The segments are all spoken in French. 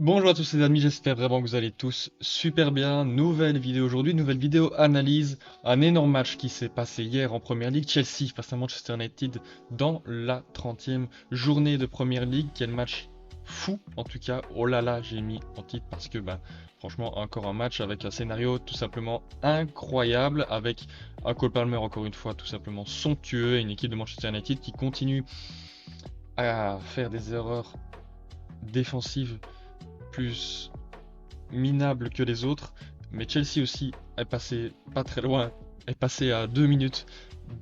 Bonjour à tous les amis, j'espère vraiment que vous allez tous super bien. Nouvelle vidéo aujourd'hui, nouvelle vidéo analyse. Un énorme match qui s'est passé hier en Première Ligue. Chelsea face à Manchester United dans la 30e journée de Première Ligue. Quel match fou en tout cas. Oh là là, j'ai mis en titre parce que franchement encore un match avec un scénario tout simplement incroyable. Avec un Cole Palmer encore une fois tout simplement somptueux. Et une équipe de Manchester United qui continue à faire des erreurs défensives plus minable que les autres, mais Chelsea aussi est passé pas très loin, est passé à 2 minutes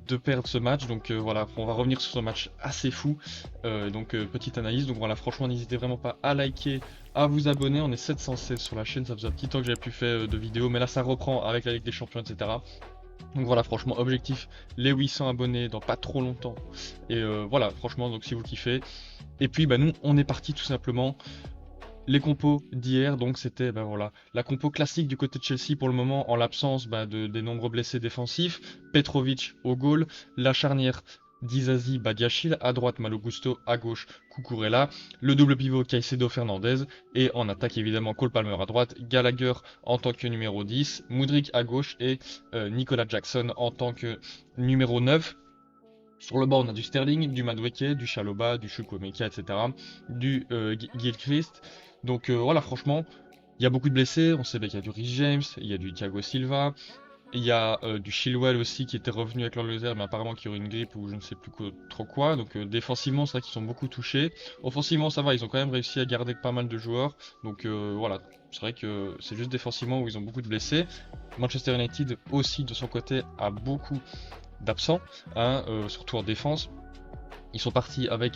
de perdre ce match, donc voilà, on va revenir sur ce match assez fou, petite analyse, donc voilà, franchement n'hésitez vraiment pas à liker, à vous abonner, on est 716 sur la chaîne, ça faisait un petit temps que j'avais plus fait de vidéos, mais là ça reprend avec la Ligue des Champions, etc. Donc voilà, franchement, objectif, les 800 abonnés dans pas trop longtemps, et voilà, franchement, donc si vous kiffez, et puis nous, on est parti tout simplement les compos d'hier, donc c'était voilà, la compo classique du côté de Chelsea pour le moment, en l'absence des nombreux blessés défensifs. Petrovic au goal, la charnière Dizazi Badiachil, à droite Malo Gusto, à gauche Cucurella, le double pivot Caicedo Fernandez, et en attaque évidemment Cole Palmer à droite, Gallagher en tant que numéro 10, Mudryk à gauche et Nicolas Jackson en tant que numéro 9. Sur le banc, on a du Sterling, du Madueke, du Chalobah, du Chukwuemeka, etc. Du Gilchrist. Donc voilà, franchement, il y a beaucoup de blessés. On sait bien qu'il y a du Rhys James, il y a du Thiago Silva, il y a du Chilwell aussi qui était revenu avec l'Angleterre, mais apparemment qui aurait une grippe ou je ne sais plus trop quoi. Donc défensivement, c'est vrai qu'ils sont beaucoup touchés. Offensivement, ça va, ils ont quand même réussi à garder pas mal de joueurs. Donc voilà, c'est vrai que c'est juste défensivement où ils ont beaucoup de blessés. Manchester United aussi de son côté a beaucoup d'absents, hein, surtout en défense. Ils sont partis avec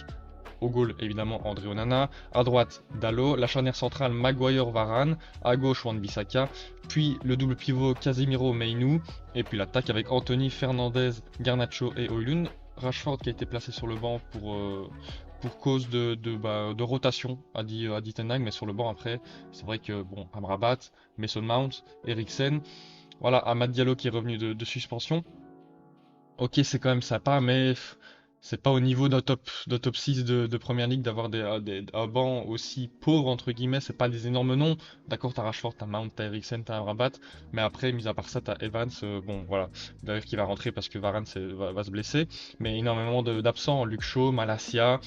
au goal évidemment André Onana, à droite Dalot, la charnière centrale Maguire Varane, à gauche Wan-Bissaka, puis le double pivot Casemiro Meinou, et puis l'attaque avec Anthony, Fernandez, Garnacho et Højlund. Rashford qui a été placé sur le banc pour cause de rotation, a dit Ten Hag, mais sur le banc après, c'est vrai que bon, Amrabat, Mason Mount, Eriksen, voilà, Amad Diallo qui est revenu de suspension. Ok, c'est quand même sympa, mais c'est pas au niveau d'un top 6 de Première Ligue d'avoir un banc aussi pauvre, entre guillemets. C'est pas des énormes noms. D'accord, t'as Rashford, t'as Mount, t'as Eriksen, t'as Rabat. Mais après, mis à part ça, t'as Evans. Bon, voilà. D'ailleurs, qui va rentrer parce que Varane va se blesser. Mais énormément d'absents. Luke Shaw, Malacia.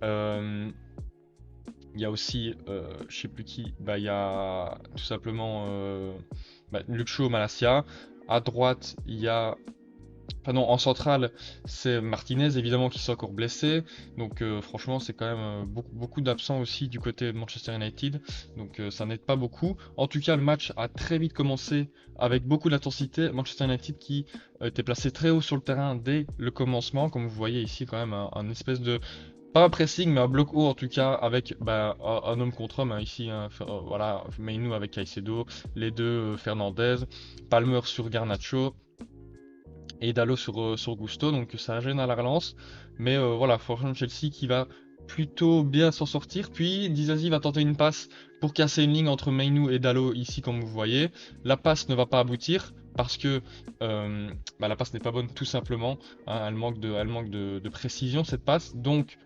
euh, Il y a aussi, je sais plus qui. Il y a tout simplement Luke Shaw, Malacia. À droite, il y a enfin non, en centrale, c'est Martinez évidemment qui s'est encore blessé. Donc franchement, c'est quand même beaucoup d'absents aussi du côté de Manchester United. Donc ça n'aide pas beaucoup. En tout cas, le match a très vite commencé avec beaucoup d'intensité. Manchester United qui était placé très haut sur le terrain dès le commencement. Comme vous voyez ici, quand même un espèce de pas un pressing, mais un bloc haut en tout cas, avec un homme contre homme, hein, ici, hein, voilà, Mainoo avec Caicedo, les deux Fernandez, Palmer sur Garnacho et Dalot sur Gusto, donc ça gêne à la relance. Mais voilà, franchement Chelsea qui va plutôt bien s'en sortir. Puis Dizazi va tenter une passe pour casser une ligne entre Mainoo et Dalot ici comme vous voyez. La passe ne va pas aboutir parce que la passe n'est pas bonne tout simplement, hein, elle manque de précision cette passe. Donc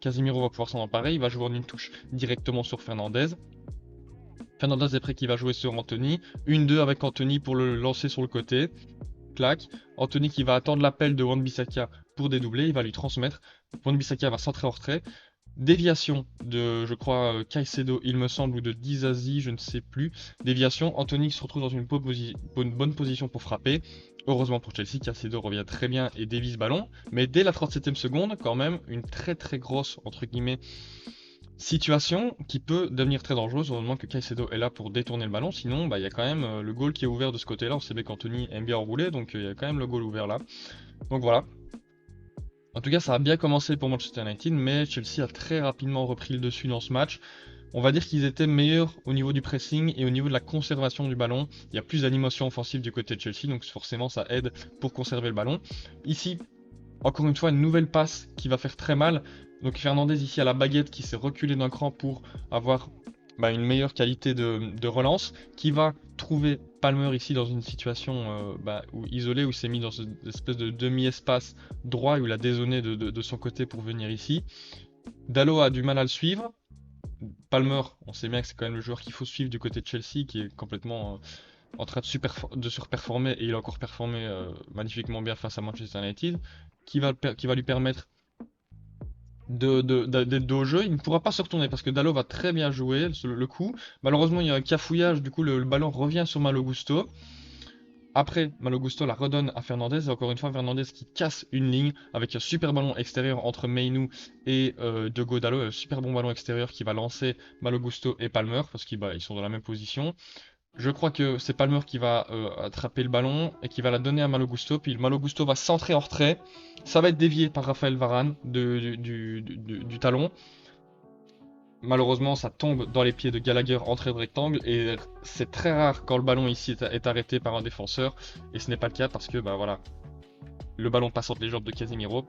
Casemiro va pouvoir s'en emparer, il va jouer en une touche directement sur Fernandez. Fernandez est prêt qui va jouer sur Anthony. 1-2 avec Anthony pour le lancer sur le côté. Clac. Anthony qui va attendre l'appel de Wan-Bissaka pour dédoubler, il va lui transmettre. Wan-Bissaka va centrer en retrait. Déviation de, je crois, Caicedo, il me semble, ou de Dizazi, je ne sais plus. Déviation, Anthony se retrouve dans une bonne position pour frapper. Heureusement pour Chelsea, Caicedo revient très bien et dévie ce ballon. Mais dès la 37e seconde, quand même, une très très grosse, entre guillemets, situation qui peut devenir très dangereuse au moment que Caicedo est là pour détourner le ballon. Sinon, il y a quand même le goal qui est ouvert de ce côté-là. On sait bien qu'Anthony aime bien enrouler, donc il y a quand même le goal ouvert là. Donc voilà. En tout cas, ça a bien commencé pour Manchester United, mais Chelsea a très rapidement repris le dessus dans ce match. On va dire qu'ils étaient meilleurs au niveau du pressing et au niveau de la conservation du ballon. Il y a plus d'animation offensive du côté de Chelsea, donc forcément ça aide pour conserver le ballon. Ici, encore une fois, une nouvelle passe qui va faire très mal. Donc Fernandez ici à la baguette qui s'est reculé d'un cran pour avoir une meilleure qualité de relance, qui va trouver Palmer ici dans une situation isolée, où il s'est mis dans une espèce de demi-espace droit, où il a dézonné de son côté pour venir ici. Dalot a du mal à le suivre. Palmer, on sait bien que c'est quand même le joueur qu'il faut suivre du côté de Chelsea, qui est complètement en train de surperformer, et il a encore performé magnifiquement bien face à Manchester United, qui va lui permettre d'être dos au jeu. Il ne pourra pas se retourner parce que Dalot va très bien jouer le coup. Malheureusement, il y a un cafouillage, du coup le ballon revient sur Malo Gusto. Après, Malo Gusto la redonne à Fernandez, et encore une fois Fernandez qui casse une ligne avec un super ballon extérieur entre Mainoo et Diogo Dalot, un super bon ballon extérieur qui va lancer Malo Gusto et Palmer, parce qu'ils ils sont dans la même position. Je crois que c'est Palmer qui va attraper le ballon et qui va la donner à Malo Gusto. Puis le Malo Gusto va centrer en retrait. Ça va être dévié par Raphaël Varane du talon. Malheureusement, ça tombe dans les pieds de Gallagher entrée de rectangle. Et c'est très rare quand le ballon ici est arrêté par un défenseur. Et ce n'est pas le cas parce que bah voilà, le ballon passe entre les jambes de Casemiro.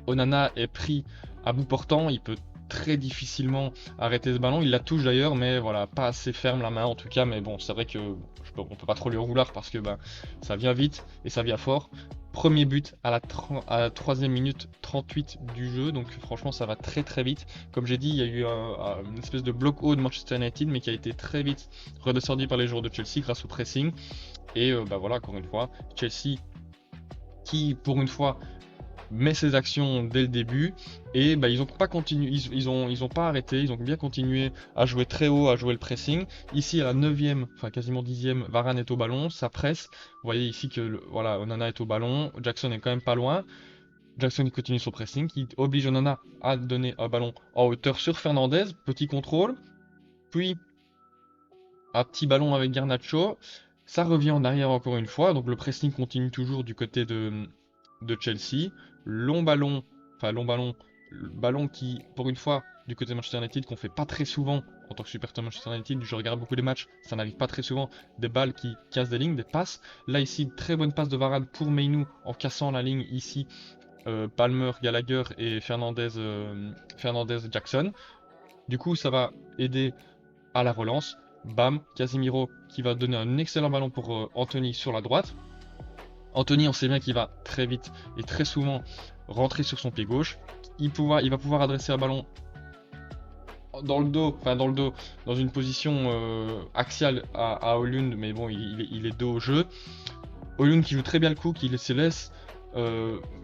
Onana est pris à bout portant. Il peut très difficilement arrêter ce ballon. Il la touche d'ailleurs, mais voilà, pas assez ferme la main en tout cas. Mais bon, c'est vrai que on peut pas trop le roulard parce que bah, ça vient vite et ça vient fort. Premier but à la 3e minute 38 du jeu, donc franchement ça va très très vite. Comme j'ai dit, il y a eu une espèce de bloc haut de Manchester United, mais qui a été très vite redescendu par les joueurs de Chelsea grâce au pressing. Et bah voilà, encore une fois, Chelsea qui pour une fois met ses actions dès le début, et bah, ils ont pas continué, ils ont pas arrêté, ils ont bien continué à jouer très haut, à jouer le pressing. Ici à la 9e, enfin quasiment 10e, Varane est au ballon, ça presse. Vous voyez ici que voilà, Onana est au ballon, Jackson est quand même pas loin. Jackson continue son pressing, qui oblige Onana à donner un ballon en hauteur sur Fernandez, petit contrôle, puis un petit ballon avec Garnacho. Ça revient en arrière encore une fois, donc le pressing continue toujours du côté de Chelsea. Long ballon, enfin long ballon, le ballon qui, pour une fois, du côté de Manchester United, qu'on fait pas très souvent en tant que supporter Manchester United, je regarde beaucoup les matchs, ça n'arrive pas très souvent, des balles qui cassent des lignes, des passes. Là ici, très bonne passe de Varane pour Mainoo en cassant la ligne ici, Palmer, Gallagher et Fernandez Jackson. Du coup, ça va aider à la relance. Bam, Casemiro qui va donner un excellent ballon pour Anthony sur la droite. Anthony, on sait bien qu'il va très vite et très souvent rentrer sur son pied gauche. Il va pouvoir adresser un ballon dans le dos, dans une position axiale à Højlund, mais bon, il est dos au jeu. Højlund qui joue très bien le coup, qui se laisse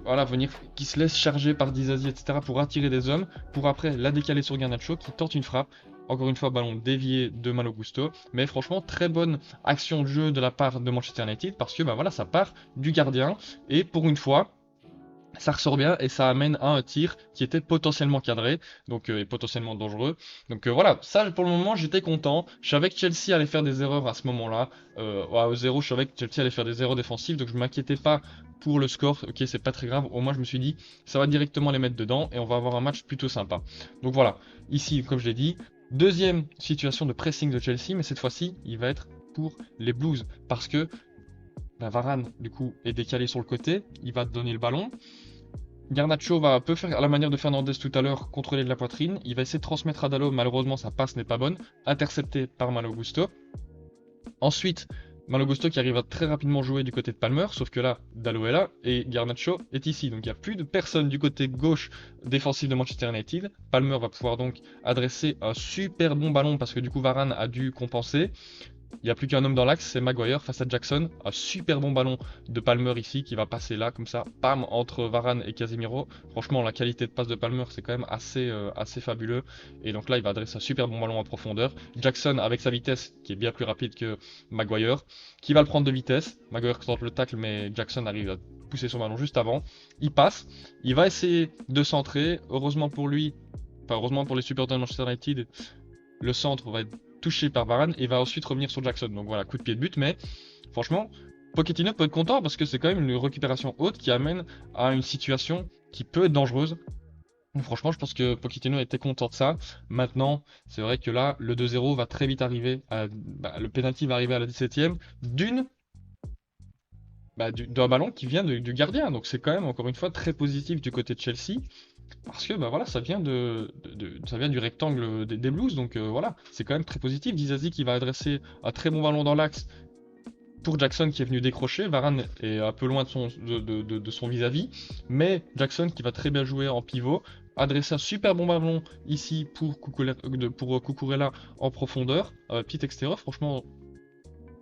voilà, qui se laisse charger par Disasi, etc. pour attirer des hommes, pour après la décaler sur Garnacho qui tente une frappe. Encore une fois, ballon dévié de Malo Gusto. Mais franchement, très bonne action de jeu de la part de Manchester United parce que bah voilà, ça part du gardien. Et pour une fois, ça ressort bien et ça amène à un tir qui était potentiellement cadré, donc et potentiellement dangereux. Donc voilà, ça pour le moment j'étais content. Je savais que Chelsea allait faire des erreurs à ce moment-là. Au 0, je savais que Chelsea allait faire des erreurs défensives, donc je m'inquiétais pas pour le score. Ok, c'est pas très grave. Au moins je me suis dit, ça va directement les mettre dedans et on va avoir un match plutôt sympa. Donc voilà, ici comme je l'ai dit, deuxième situation de pressing de Chelsea, mais cette fois-ci il va être pour les Blues parce que bah, Varane du coup est décalé sur le côté, il va donner le ballon. Garnacho va un peu faire à la manière de Fernandez tout à l'heure, contrôler de la poitrine. Il va essayer de transmettre à Dalot, malheureusement sa passe n'est pas bonne. Intercepté par Malo Gusto. Ensuite, Malo Gusto qui arrive à très rapidement jouer du côté de Palmer, sauf que là, Dalot est là et Garnacho est ici. Donc il n'y a plus de personne du côté gauche défensif de Manchester United. Palmer va pouvoir donc adresser un super bon ballon parce que du coup Varane a dû compenser. Il n'y a plus qu'un homme dans l'axe, c'est Maguire face à Jackson. Un super bon ballon de Palmer ici qui va passer là, comme ça, pam, entre Varane et Casemiro. Franchement, la qualité de passe de Palmer, c'est quand même assez fabuleux. Et donc là, il va adresser un super bon ballon en profondeur. Jackson, avec sa vitesse, qui est bien plus rapide que Maguire, qui va le prendre de vitesse. Maguire tente le tacle, mais Jackson arrive à pousser son ballon juste avant. Il passe, il va essayer de centrer. Heureusement pour lui, enfin heureusement pour les supporters de Manchester United, le centre va être touché par Varane et va ensuite revenir sur Jackson. Donc voilà, coup de pied de but, mais franchement, Pochettino peut être content parce que c'est quand même une récupération haute qui amène à une situation qui peut être dangereuse. Donc franchement, je pense que Pochettino était content de ça. Maintenant, c'est vrai que là, le 2-0 va très vite arriver. Le penalty va arriver à la 17e d'un ballon qui vient du gardien. Donc c'est quand même, encore une fois, très positif du côté de Chelsea. Parce que bah voilà, ça vient ça vient du rectangle des Blues, donc voilà, c'est quand même très positif. Disasi qui va adresser un très bon ballon dans l'axe pour Jackson qui est venu décrocher. Varane est un peu loin de son vis-à-vis, mais Jackson qui va très bien jouer en pivot adresser un super bon ballon ici pour Cucurella en profondeur. Petit extérieur, franchement,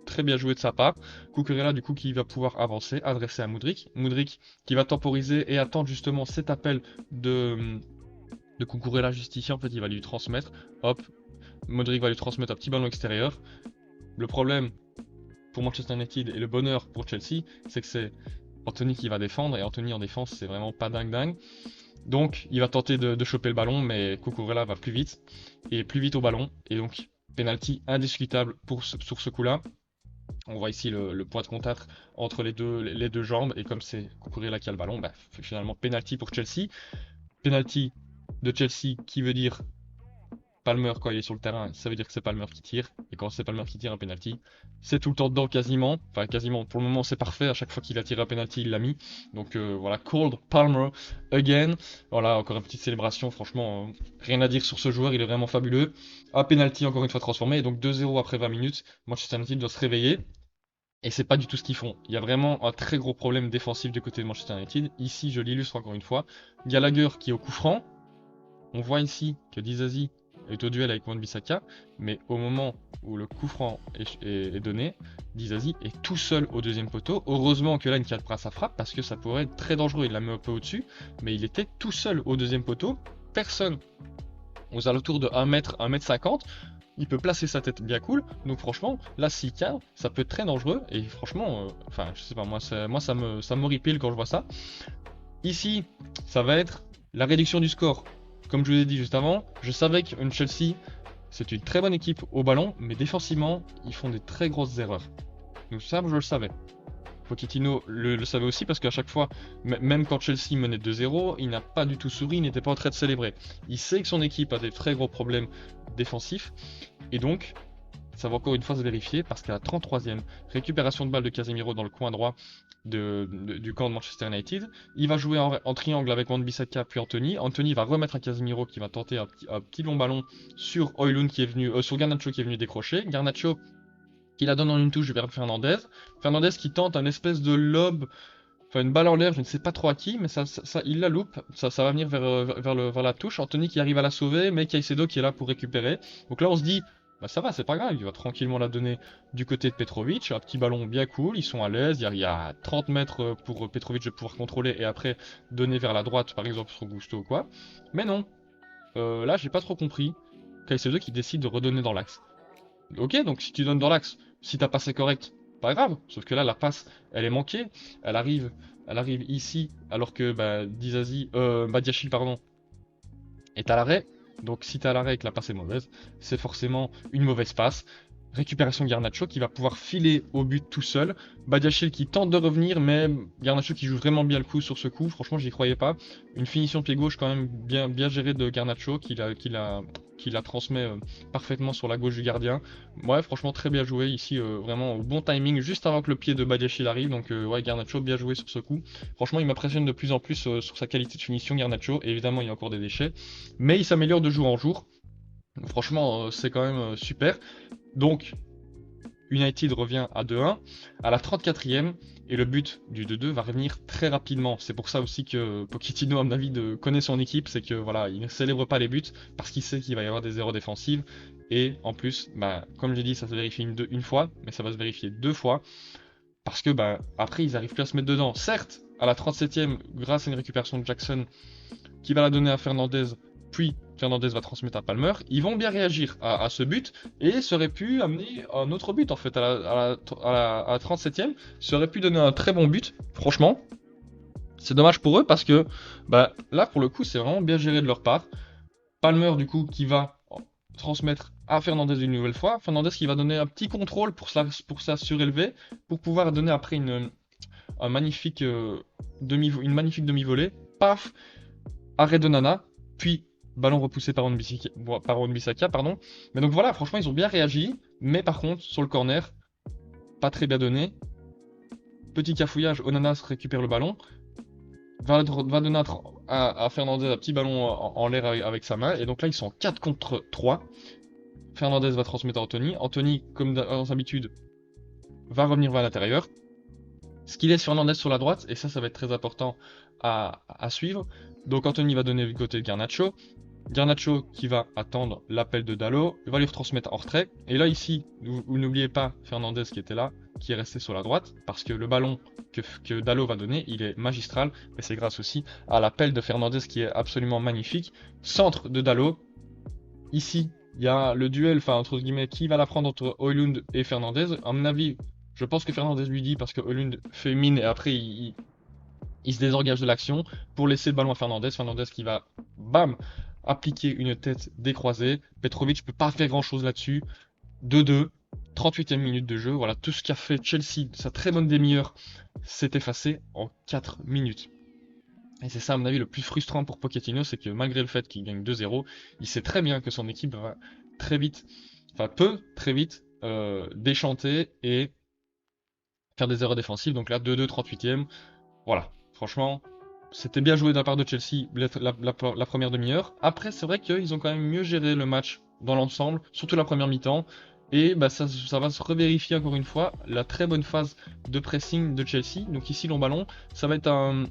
très bien joué de sa part. Cucurella, du coup, qui va pouvoir avancer, adresser à Mudryk. Mudryk qui va temporiser et attendre justement cet appel de Cucurella juste ici. En fait, il va lui transmettre. Hop, Mudryk va lui transmettre un petit ballon extérieur. Le problème pour Manchester United et le bonheur pour Chelsea, c'est que c'est Anthony qui va défendre, et Anthony en défense, c'est vraiment pas dingue. Donc, il va tenter de choper le ballon, mais Cucurella va plus vite, et plus vite au ballon, et donc, penalty indiscutable sur ce coup-là. On voit ici le point de contact entre les deux jambes, et comme c'est Cucurella qui a le ballon, bah, finalement, penalty pour Chelsea. Penalty de Chelsea qui veut dire Palmer, quand il est sur le terrain, ça veut dire que c'est Palmer qui tire. Et quand c'est Palmer qui tire un penalty, c'est tout le temps dedans quasiment. Enfin, quasiment. Pour le moment, c'est parfait. À chaque fois qu'il a tiré un penalty, il l'a mis. Donc voilà, called Palmer again. Voilà, encore une petite célébration. Franchement, rien à dire sur ce joueur. Il est vraiment fabuleux. Un penalty, encore une fois transformé. Et donc 2-0 après 20 minutes. Manchester United doit se réveiller. Et c'est pas du tout ce qu'ils font. Il y a vraiment un très gros problème défensif du côté de Manchester United. Ici, je l'illustre encore une fois. Gallagher qui est au coup franc. On voit ici que Disasi est au duel avec Wan-Bissaka, mais au moment où le coup franc est donné, Disasi est tout seul au deuxième poteau. Heureusement que là, il ne cadre pas sa frappe, parce que ça pourrait être très dangereux. Il la met un peu au-dessus, mais il était tout seul au deuxième poteau. Personne aux alentours de 1 mètre, 1 mètre 50. Il peut placer sa tête bien cool. Donc franchement, là, s'il cadre, ça peut être très dangereux. Et franchement, enfin, je sais pas, moi, ça m'horripile quand je vois ça. Ici, ça va être la réduction du score. Comme je vous l'ai dit juste avant, je savais qu'une Chelsea, c'est une très bonne équipe au ballon, mais défensivement, ils font des très grosses erreurs. Donc ça, je le savais. Pochettino le savait aussi parce qu'à chaque fois, même quand Chelsea menait 2-0, il n'a pas du tout souri, il n'était pas en train de célébrer. Il sait que son équipe a des très gros problèmes défensifs, et donc, ça va encore une fois se vérifier parce qu'à la 33e, récupération de balle de Casemiro dans le coin droit du camp de Manchester United. Il va jouer en triangle avec Wan-Bissaka puis Anthony. Anthony va remettre à Casemiro qui va tenter un petit long ballon sur Højlund qui est venu, sur Garnacho qui est venu décrocher. Garnacho qui la donne en une touche vers Fernandez. Fernandez qui tente un espèce de lob, enfin une balle en l'air, je ne sais pas trop à qui, mais il la loupe. Ça va venir vers la touche. Anthony qui arrive à la sauver, mais Caicedo qui est là pour récupérer. Donc là on se dit, bah ça va, c'est pas grave, il va tranquillement la donner du côté de Petrovic, un petit ballon bien cool, ils sont à l'aise, il y a 30 mètres pour Petrovic de pouvoir contrôler et après donner vers la droite par exemple sur Gusto ou quoi. Mais non, là j'ai pas trop compris, Caicedo qui décide de redonner dans l'axe. Ok, donc si tu donnes dans l'axe, si ta passe est correcte, pas grave, sauf que là la passe elle est manquée, elle arrive ici alors que Badiachil pardon, est à l'arrêt. Donc si t'es à l'arrêt et que la passe est mauvaise, c'est forcément une mauvaise passe. Récupération Garnacho qui va pouvoir filer au but tout seul. Badiachil qui tente de revenir, mais Garnacho qui joue vraiment bien le coup sur ce coup. Franchement, j'y croyais pas. Une finition pied gauche quand même bien gérée de Garnacho qui la transmet parfaitement sur la gauche du gardien. Ouais, franchement, très bien joué ici, vraiment au bon timing, juste avant que le pied de Badiachil arrive. Donc ouais, Garnacho bien joué sur ce coup. Franchement, il m'impressionne de plus en plus sur sa qualité de finition, Garnacho. Et évidemment, il y a encore des déchets, mais il s'améliore de jour en jour. Franchement, c'est quand même super. Donc, United revient à 2-1 à la 34e et le but du 2-2 va revenir très rapidement. C'est pour ça aussi que Pochettino, à mon avis, connaît son équipe, c'est que voilà, il ne célèbre pas les buts parce qu'il sait qu'il va y avoir des erreurs défensives. Et en plus, bah, comme j'ai dit, ça se vérifie une fois, mais ça va se vérifier 2 fois parce que bah, après ils arrivent plus à se mettre dedans. Certes, à la 37e, grâce à une récupération de Jackson qui va la donner à Fernandez, puis Fernandez va transmettre à Palmer, ils vont bien réagir à ce but, et ça aurait pu amener un autre but en fait à la 37e, ça aurait pu donner un très bon but, franchement. C'est dommage pour eux parce que bah, là pour le coup c'est vraiment bien géré de leur part. Palmer du coup qui va transmettre à Fernandez une nouvelle fois, Fernandez qui va donner un petit contrôle pour sa surélever, pour pouvoir donner après une magnifique demi-volée, paf, arrêt de Nana, puis ballon repoussé par Wan-Bissaka, pardon. Mais donc voilà, franchement, ils ont bien réagi. Mais par contre, sur le corner, pas très bien donné. Petit cafouillage, Onana récupère le ballon. Va donner à Fernandez un petit ballon en l'air avec sa main. Et donc là, ils sont 4 contre 3. Fernandez va transmettre à Anthony. Anthony, comme dans d'habitude, va revenir vers l'intérieur. ce qu'il laisse Fernandez sur la droite, et ça va être très important à suivre. Donc Anthony va donner du côté de Garnacho. Garnacho qui va attendre l'appel de Dalot, il va lui retransmettre en retrait. Et là ici, vous n'oubliez pas Fernandez qui était là, qui est resté sur la droite, parce que le ballon que Dalot va donner, il est magistral, et c'est grâce aussi à l'appel de Fernandez qui est absolument magnifique. Centre de Dalot, ici, il y a le duel, enfin entre guillemets, qui va la prendre entre Højlund et Fernandez. À mon avis, je pense que Fernandez lui dit parce que Højlund fait mine et après il se désengage de l'action pour laisser le ballon à Fernandez. Fernandez qui va, bam, appliquer une tête décroisée. Petrovic peut pas faire grand chose là-dessus. 2-2, 38e minute de jeu. Voilà, tout ce qu'a fait Chelsea, sa très bonne demi-heure, s'est effacé en 4 minutes. Et c'est ça, à mon avis, le plus frustrant pour Pochettino, c'est que malgré le fait qu'il gagne 2-0, il sait très bien que son équipe va très vite, enfin peut très vite déchanter et faire des erreurs défensives. Donc là, 2-2, 38e. Voilà, franchement, c'était bien joué de la part de Chelsea la première demi-heure. Après, c'est vrai qu'ils ont quand même mieux géré le match dans l'ensemble, surtout la première mi-temps. Et bah, ça va se revérifier encore une fois, la très bonne phase de pressing de Chelsea. Donc ici, long ballon, ça va être un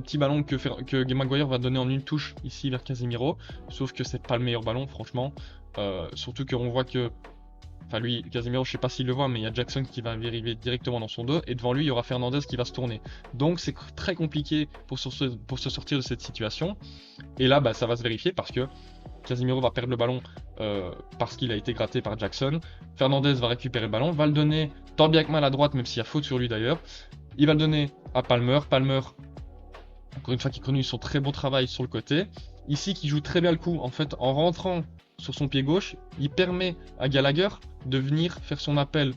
petit ballon que Maguire va donner en une touche ici vers Casemiro. Sauf que c'est pas le meilleur ballon, franchement. Surtout qu'on voit que enfin lui, Casemiro, je sais pas s'il le voit, mais il y a Jackson qui va arriver directement dans son dos, et devant lui, il y aura Fernandez qui va se tourner. Donc c'est très compliqué pour se sortir de cette situation. Et là, bah, ça va se vérifier parce que Casemiro va perdre le ballon parce qu'il a été gratté par Jackson. Fernandez va récupérer le ballon, va le donner tant bien que mal à droite, même s'il y a faute sur lui d'ailleurs. Il va le donner à Palmer. Palmer, encore une fois, qui continue son très bon travail sur le côté. Ici, qui joue très bien le coup, en fait, en rentrant sur son pied gauche, il permet à Gallagher de venir faire son appel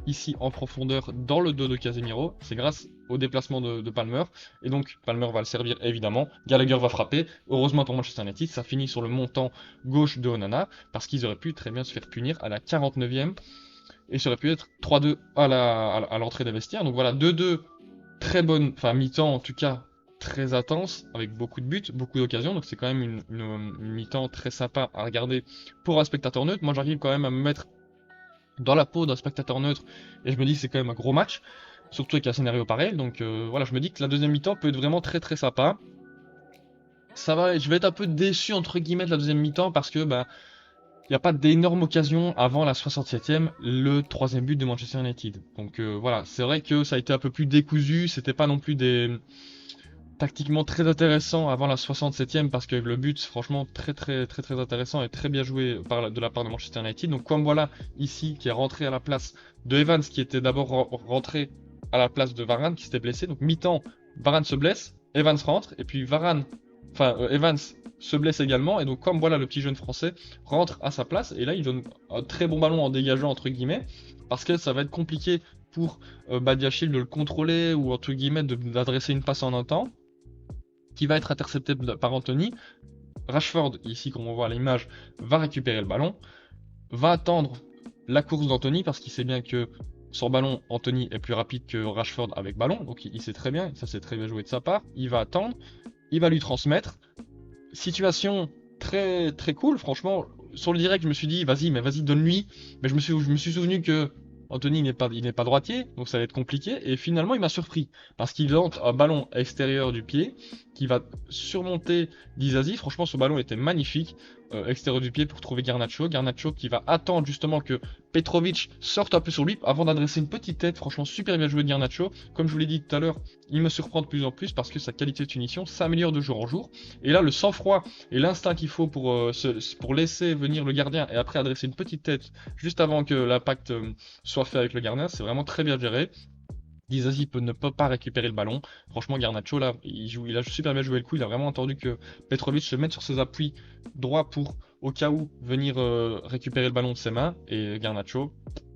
ici en profondeur dans le dos de Casemiro. C'est grâce au déplacement de Palmer. Et donc, Palmer va le servir évidemment. Gallagher va frapper. Heureusement pour Manchester United, ça finit sur le montant gauche de Onana, parce qu'ils auraient pu très bien se faire punir à la 49e. Et ça aurait pu être 3-2 à l'entrée des vestiaires. Donc voilà, 2-2, très bonne, enfin mi-temps en tout cas, très intense, avec beaucoup de buts, beaucoup d'occasions. Donc c'est quand même une mi-temps très sympa à regarder pour un spectateur neutre. Moi j'arrive quand même à me mettre dans la peau d'un spectateur neutre et je me dis que c'est quand même un gros match, surtout avec un scénario pareil. Donc voilà, je me dis que la deuxième mi-temps peut être vraiment très très sympa. Ça va, je vais être un peu déçu entre guillemets de la deuxième mi-temps parce que bah il n'y a pas d'énorme occasion avant la 67e, le troisième but de Manchester United. Donc voilà, c'est vrai que ça a été un peu plus décousu, c'était pas non plus des tactiquement très intéressant avant la 67e parce que le but franchement très intéressant et très bien joué de la part de Manchester United. Donc comme voilà ici qui est rentré à la place de Evans qui était d'abord rentré à la place de Varane qui s'était blessé. Donc mi-temps, Varane se blesse, Evans rentre et puis Evans se blesse également et donc comme voilà le petit jeune français rentre à sa place et là il donne un très bon ballon en dégageant entre guillemets parce que ça va être compliqué pour Badiachil de le contrôler ou entre guillemets d'adresser une passe en un temps qui va être intercepté par Anthony. Rashford, ici comme on voit à l'image, va récupérer le ballon, va attendre la course d'Anthony parce qu'il sait bien que sur ballon, Anthony est plus rapide que Rashford avec ballon, donc il sait très bien, ça c'est très bien joué de sa part, il va attendre, il va lui transmettre. Situation très très cool, franchement, sur le direct je me suis dit vas-y donne-lui, mais je me suis souvenu que Anthony il n'est pas droitier, donc ça va être compliqué, et finalement il m'a surpris, parce qu'il entre un ballon extérieur du pied, qui va surmonter Disasi. Franchement ce ballon était magnifique, extérieur du pied pour trouver Garnacho qui va attendre justement que Petrovic sorte un peu sur lui, avant d'adresser une petite tête. Franchement super bien joué de Garnacho, comme je vous l'ai dit tout à l'heure, il me surprend de plus en plus, parce que sa qualité de finition s'améliore de jour en jour, et là le sang-froid et l'instinct qu'il faut pour laisser venir le gardien, et après adresser une petite tête, juste avant que l'impact soit fait avec le gardien, c'est vraiment très bien géré. Disasi ne peut pas récupérer le ballon. Franchement, Garnacho, là, il a super bien joué le coup. Il a vraiment entendu que Petrovic se mette sur ses appuis droits pour, au cas où, venir récupérer le ballon de ses mains. Et Garnacho,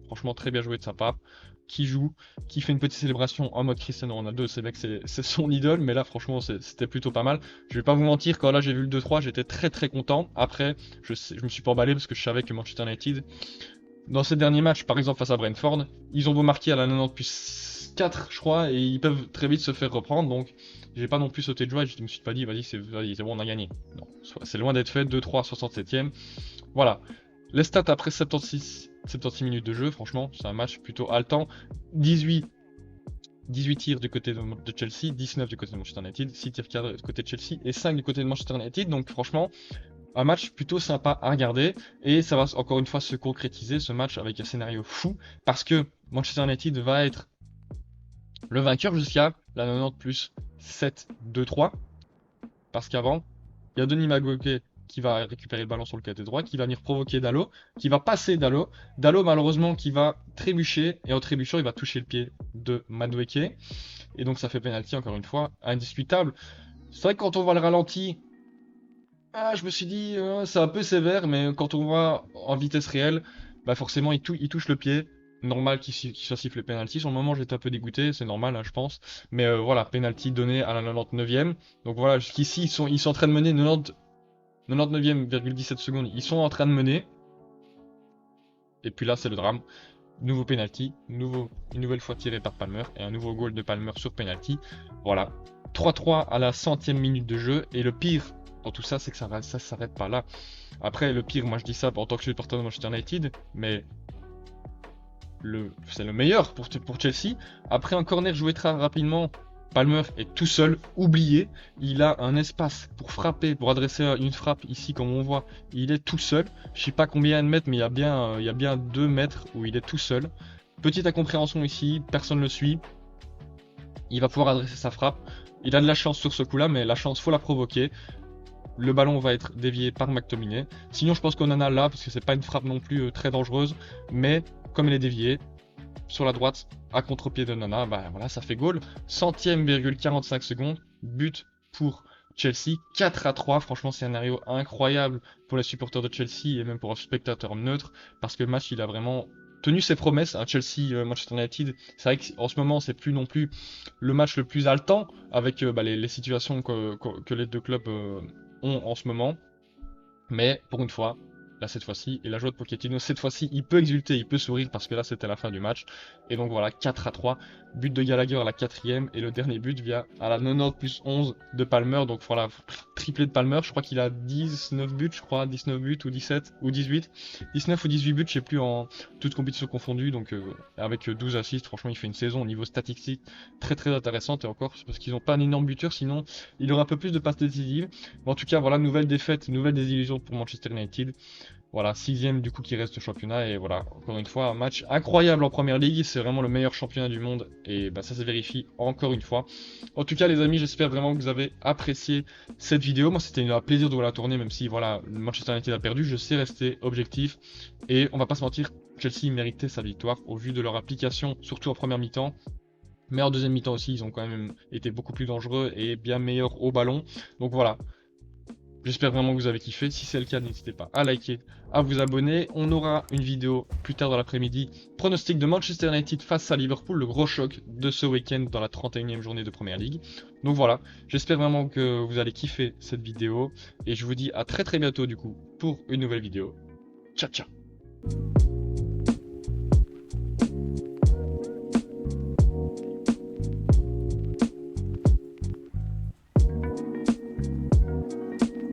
franchement, très bien joué de sa part. Qui joue, qui fait une petite célébration en mode Cristiano Ronaldo. C'est vrai que c'est son idole, mais là, franchement, c'était plutôt pas mal. Je vais pas vous mentir, quand là j'ai vu le 2-3, j'étais très content. Après, je me suis pas emballé parce que je savais que Manchester United, dans ces derniers matchs, par exemple face à Brentford, ils ont beau marquer à la 90+4, je crois, et ils peuvent très vite se faire reprendre. Donc, j'ai pas non plus sauté de joie. Je me suis pas dit, vas-y, c'est bon, on a gagné. Non, c'est loin d'être fait. 2-3 à 67e. Voilà. Les stats après 76 minutes de jeu, franchement, c'est un match plutôt haletant. 18 18 tirs du côté de Chelsea, 19 du côté de Manchester United, 6 tirs cadrés du côté de Chelsea et 5 du côté de Manchester United. Donc franchement, un match plutôt sympa à regarder et ça va encore une fois se concrétiser ce match avec un scénario fou parce que Manchester United va être le vainqueur jusqu'à la 90 plus 7, 2, 3 parce qu'avant, il y a Denis Madueke qui va récupérer le ballon sur le côté droit, qui va venir provoquer Dalot, qui va passer Dalot. Dalot, malheureusement, qui va trébucher, et en trébuchant, il va toucher le pied de Madueke. Et donc, ça fait pénalty, encore une fois, indiscutable. C'est vrai que quand on voit le ralenti, je me suis dit, c'est un peu sévère, mais quand on voit en vitesse réelle, bah forcément, il touche le pied. Normal qu'il soit sifflé penalty. Sur le moment, j'étais un peu dégoûté, c'est normal, hein, je pense. Mais voilà, penalty donné à la 99e. Donc voilà, jusqu'ici, ils sont en train de mener 99e,17 secondes. Ils sont en train de mener. Et puis là, c'est le drame. Nouveau penalty, une nouvelle fois tiré par Palmer. Et un nouveau goal de Palmer sur penalty. Voilà. 3-3 à la 100e minute de jeu. Et le pire dans tout ça, c'est que ça s'arrête pas là. Après, le pire, moi je dis ça en tant que supporter de Manchester United, mais c'est le meilleur pour Chelsea. Après un corner joué très rapidement, Palmer est tout seul, oublié. Il a un espace pour frapper, pour adresser une frappe ici, comme on voit. Il est tout seul. Je sais pas combien de mètres, mais il y a bien 2 mètres où il est tout seul. Petite incompréhension ici, personne ne le suit. Il va pouvoir adresser sa frappe. Il a de la chance sur ce coup-là, mais la chance, faut la provoquer. Le ballon va être dévié par McTominay. Sinon, je pense qu'on en a là, parce que c'est pas une frappe non plus très dangereuse. Mais comme elle est déviée, sur la droite, à contre-pied de Nana, bah voilà, ça fait goal. 100e,45 secondes, but pour Chelsea, 4-3. Franchement, c'est un scénario incroyable pour les supporters de Chelsea et même pour un spectateur neutre, parce que le match, il a vraiment tenu ses promesses. Hein, Chelsea-Manchester United, c'est vrai qu'en ce moment, c'est plus non plus le match le plus haletant, avec les situations que les deux clubs ont en ce moment. Mais pour une fois, là cette fois-ci, et la joie de Pochettino, cette fois-ci, il peut exulter, il peut sourire parce que là c'était la fin du match. Et donc voilà, 4-3, but de Gallagher à la 4e, et le dernier but vient à la 90 plus 11 de Palmer. Donc voilà, triplé de Palmer, je crois qu'il a 19 buts, 19 buts ou 17 ou 18, 19 ou 18 buts, je sais plus, en toute compétition confondue. Donc avec 12 assists, franchement il fait une saison au niveau statistique très très intéressante, et encore parce qu'ils n'ont pas un énorme buteur, sinon il aurait un peu plus de passes décisives. Mais en tout cas, voilà, nouvelle défaite, nouvelle désillusion pour Manchester United. Voilà, 6e du coup qui reste au championnat. Et voilà, encore une fois, un match incroyable en première ligue. C'est vraiment le meilleur championnat du monde. Et bah, ça se vérifie encore une fois. En tout cas, les amis, j'espère vraiment que vous avez apprécié cette vidéo. Moi, c'était un plaisir de vous la tourner, même si voilà, Manchester United a perdu. Je sais rester objectif. Et on va pas se mentir, Chelsea méritait sa victoire au vu de leur application, surtout en première mi-temps. Mais en deuxième mi-temps aussi, ils ont quand même été beaucoup plus dangereux et bien meilleurs au ballon. Donc voilà, j'espère vraiment que vous avez kiffé. Si c'est le cas, n'hésitez pas à liker, à vous abonner. On aura une vidéo plus tard dans l'après-midi. Pronostic de Manchester United face à Liverpool, le gros choc de ce week-end dans la 31e journée de Première Ligue. Donc voilà, j'espère vraiment que vous allez kiffer cette vidéo. Et je vous dis à très très bientôt du coup pour une nouvelle vidéo. Ciao ciao.